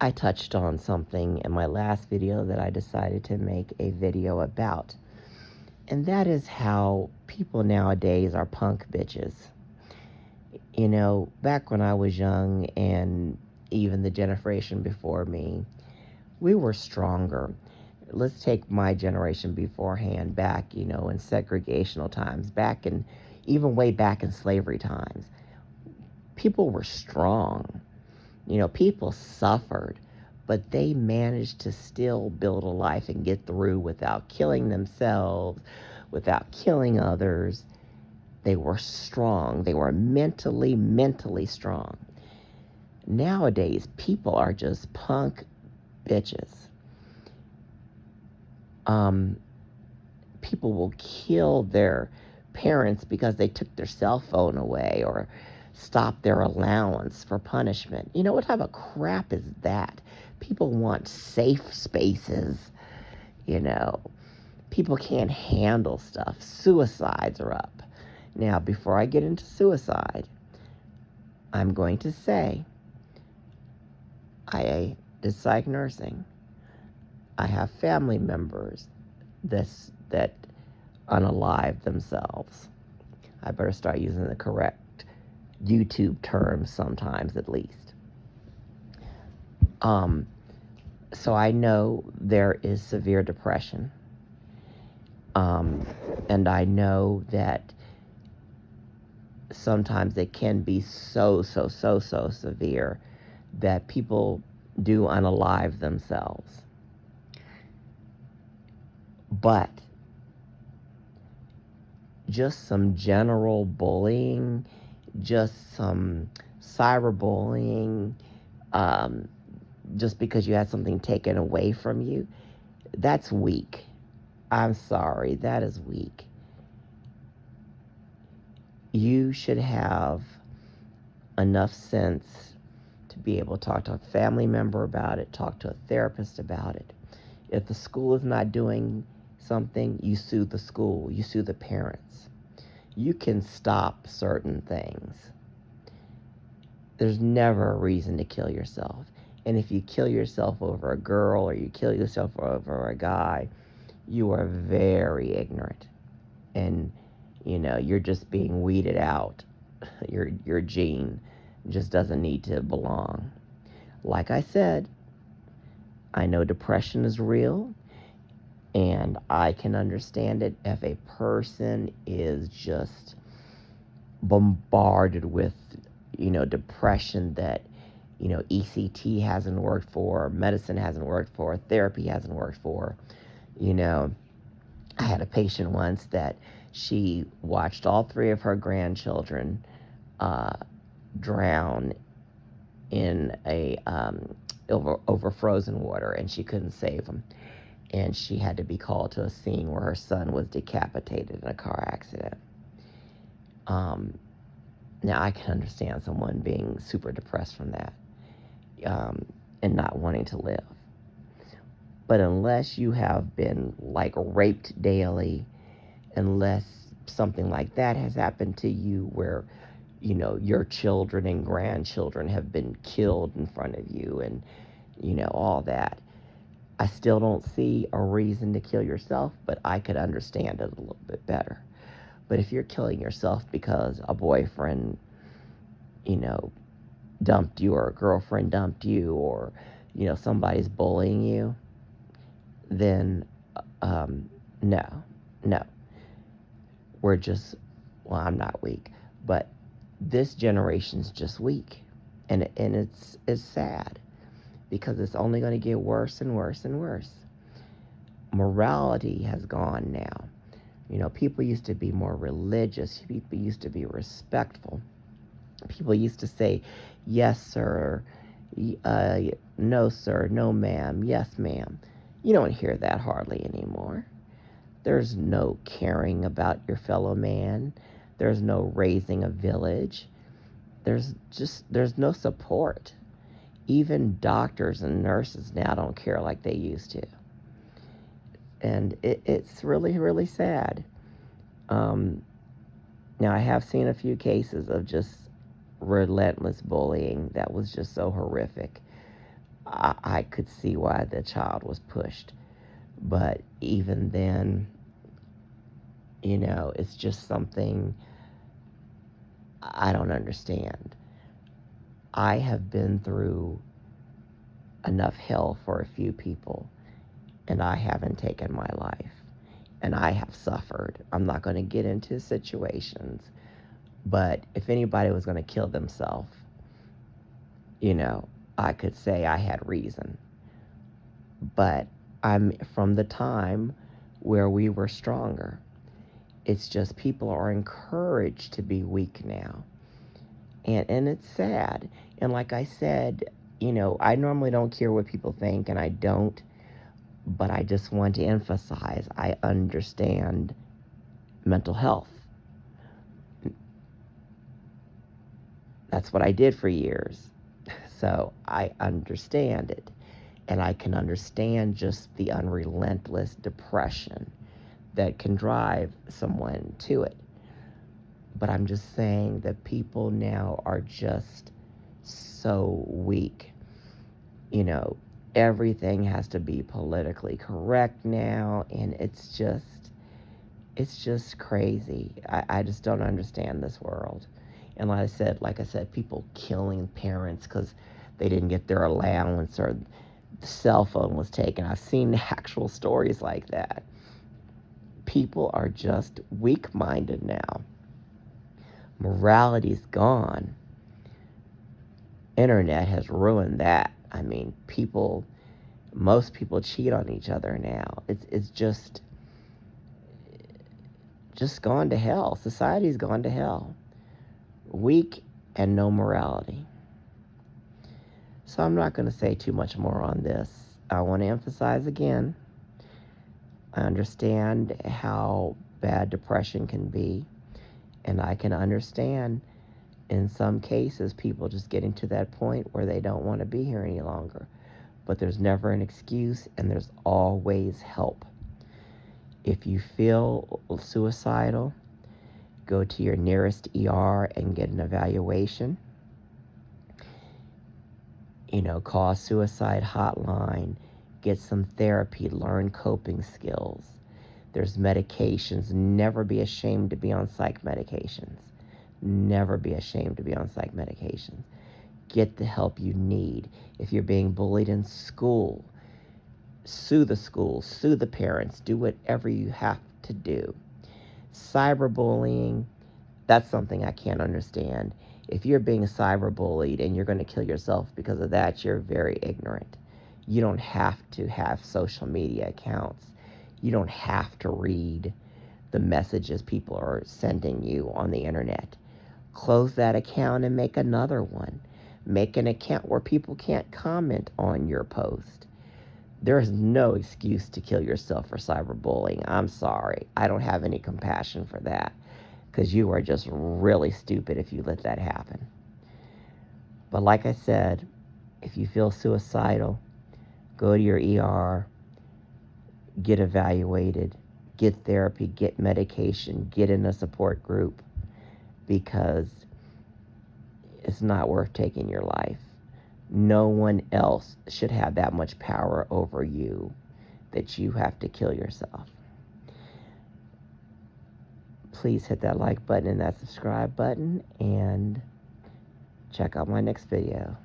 I touched on something in my last video that I decided to make a video about, and that is how people nowadays are punk bitches. You know, back when I was young and even the generation before me, we were stronger. Let's take my generation beforehand back, in segregational times, back in even way back in slavery times. People were strong. People suffered, but they managed to still build a life and get through without killing themselves, without killing others. They were strong. They were mentally strong. Nowadays, people are just punk bitches. People will kill their parents because they took their cell phone away or stopped their allowance for punishment. What type of crap is that? People want safe spaces, you know. People can't handle stuff. Suicides are up. Now, before I get into suicide, I'm going to say I did psych nursing. I have family members that unalive themselves. I better start using the correct YouTube terms sometimes, at least. So I know there is severe depression. And I know that sometimes it can be so severe that people do unalive themselves. But just some general bullying, just some cyberbullying, just because you had something taken away from you, that's weak. I'm sorry, that is weak. You should have enough sense to be able to talk to a family member about it, talk to a therapist about it. If the school is not doing something, you sue the school, you sue the parents. You can stop certain things. There's never a reason to kill yourself. And if you kill yourself over a girl or you kill yourself over a guy, you are very ignorant. And, you're just being weeded out. Your gene just doesn't need to belong. Like I said, I know depression is real. And I can understand it if a person is just bombarded with, depression that, ECT hasn't worked for, medicine hasn't worked for, therapy hasn't worked for. I had a patient once that she watched all 3 of her grandchildren drown in over frozen water, and she couldn't save them. And she had to be called to a scene where her son was decapitated in a car accident. Now, I can understand someone being super depressed from that and not wanting to live. But unless you have been, raped daily, unless something like that has happened to you where, your children and grandchildren have been killed in front of you and, all that, I still don't see a reason to kill yourself, but I could understand it a little bit better. But if you're killing yourself because a boyfriend, dumped you or a girlfriend dumped you or, somebody's bullying you, then no. We're just, well, I'm not weak, but this generation's just weak. And it's sad because it's only going to get worse and worse and worse. Morality has gone now. People used to be more religious. People used to be respectful. People used to say, yes, sir, no, sir, no, ma'am, yes, ma'am. You don't hear that hardly anymore. There's no caring about your fellow man. There's no raising a village. There's no support. Even doctors and nurses now don't care like they used to. And it's really, really sad. Now, I have seen a few cases of just relentless bullying that was just so horrific. I could see why the child was pushed. But even then, it's just something I don't understand. I have been through enough hell for a few people, and I haven't taken my life. And I have suffered. I'm not going to get into situations, but if anybody was going to kill themselves, I could say I had reason. But I'm from the time where we were stronger. It's just people are encouraged to be weak now. And it's sad. And like I said, I normally don't care what people think, and I don't, but I just want to emphasize I understand mental health. That's what I did for years. So I understand it. And I can understand just the unrelentless depression that can drive someone to it. But I'm just saying that people now are just so weak. Everything has to be politically correct now, and it's just crazy. I just don't understand this world. And like I said, people killing parents because they didn't get their allowance or the cell phone was taken. I've seen actual stories like that. People are just weak-minded now. Morality's gone. Internet has ruined that. I mean, most people cheat on each other now. It's just gone to hell. Society's gone to hell. Weak and no morality. So I'm not going to say too much more on this. I want to emphasize again, I understand how bad depression can be, and I can understand in some cases people just getting to that point where they don't want to be here any longer. But there's never an excuse, and there's always help. If you feel suicidal, go to your nearest ER and get an evaluation. Call a suicide hotline, get some therapy, learn coping skills. There's medications. Never be ashamed to be on psych medications. Never be ashamed to be on psych medications. Get the help you need. If you're being bullied in school, sue the school, sue the parents, do whatever you have to do. Cyberbullying, that's something I can't understand. If you're being cyberbullied and you're going to kill yourself because of that, you're very ignorant. You don't have to have social media accounts. You don't have to read the messages people are sending you on the internet. Close that account and make another one. Make an account where people can't comment on your post. There is no excuse to kill yourself for cyberbullying. I'm sorry. I don't have any compassion for that, because you are just really stupid if you let that happen. But like I said, if you feel suicidal, go to your ER, get evaluated, get therapy, get medication, get in a support group, because it's not worth taking your life. No one else should have that much power over you that you have to kill yourself. Please hit that like button and that subscribe button, and check out my next video.